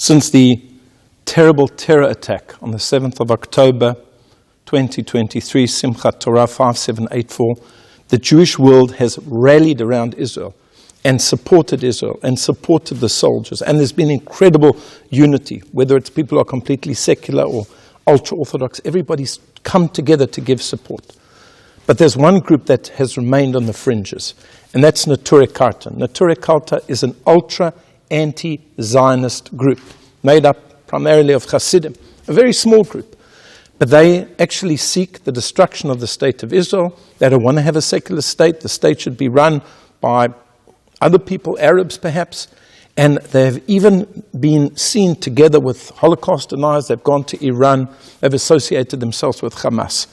Since the terrible terror attack on the 7th of October, 2023, Simchat Torah 5784, the Jewish world has rallied around Israel and supported the soldiers. And there's been incredible unity, whether it's people who are completely secular or ultra-Orthodox. Everybody's come together to give support. But there's one group that has remained on the fringes, and that's Neturei Karta. Neturei Karta is an ultra-anti-Zionist group made up primarily of Hasidim, a very small group. But they actually seek the destruction of the state of Israel. They don't want to have a secular state. The state should be run by other people, Arabs perhaps. And they have even been seen together with Holocaust deniers. They've gone to Iran. They've associated themselves with Hamas.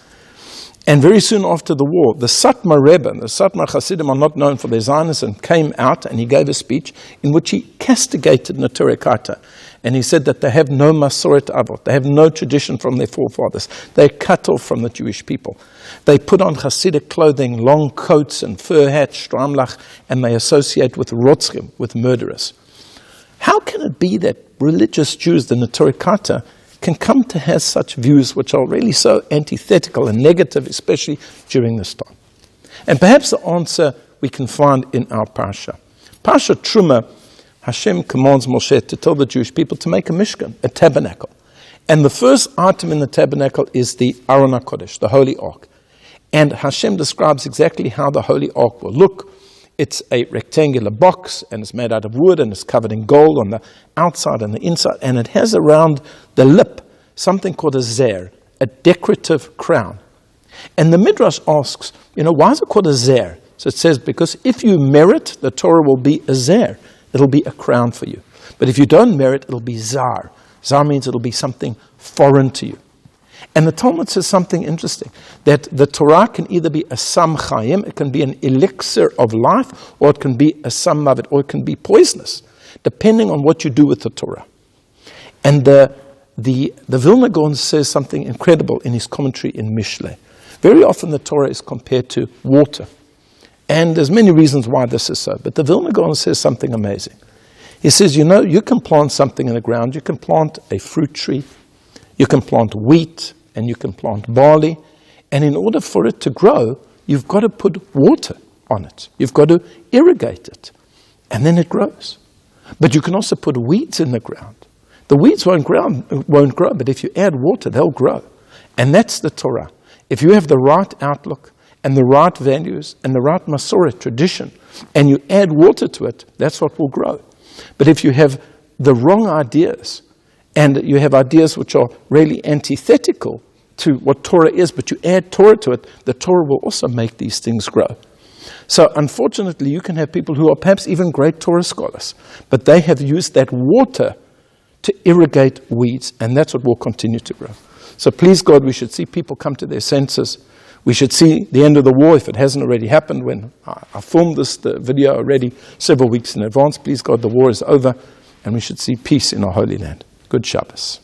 And very soon after the war, the Satmar Rebbe, the Satmar Hasidim are not known for their Zionism, came out and he gave a speech in which he castigated Neturei Karta. And he said that they have no Masoret Avot, they have no tradition from their forefathers. They're cut off from the Jewish people. They put on Hasidic clothing, long coats and fur hats, Stramlach, and they associate with Rotzchim, with murderers. How can it be that religious Jews, the Neturei Karta, can come to have such views which are really so antithetical and negative, especially during this time? And perhaps the answer we can find in our Parsha. Parsha Terumah, Hashem commands Moshe to tell the Jewish people to make a Mishkan, a tabernacle. And the first item in the tabernacle is the Aron HaKodesh, the Holy Ark. And Hashem describes exactly how the Holy Ark will look. It's a rectangular box, and it's made out of wood, and it's covered in gold on the outside and the inside, and it has around the lip something called a zer, a decorative crown. And the Midrash asks, why is it called a zer? So it says, because if you merit, the Torah will be a zer. It'll be a crown for you. But if you don't merit, it'll be zar. Zar means it'll be something foreign to you. And the Talmud says something interesting, that the Torah can either be a sam chayim, it can be an elixir of life, or it can be a sam mavet, or it can be poisonous, depending on what you do with the Torah. And the Vilna Gaon says something incredible in his commentary in Mishle. Very often the Torah is compared to water. And there's many reasons why this is so. But the Vilna Gaon says something amazing. He says, you can plant something in the ground. You can plant a fruit tree. You can plant wheat. And you can plant barley. And in order for it to grow, you've got to put water on it. You've got to irrigate it. And then it grows. But you can also put weeds in the ground. The weeds won't grow, but if you add water, they'll grow. And that's the Torah. If you have the right outlook, and the right values, and the right Masoret tradition, and you add water to it, that's what will grow. But if you have the wrong ideas, and you have ideas which are really antithetical to what Torah is, but you add Torah to it, the Torah will also make these things grow. So unfortunately, you can have people who are perhaps even great Torah scholars, but they have used that water to irrigate weeds, and that's what will continue to grow. So please God, we should see people come to their senses. We should see the end of the war, if it hasn't already happened, when I filmed the video already several weeks in advance. Please God, the war is over, and we should see peace in our Holy Land. Good Shabbos.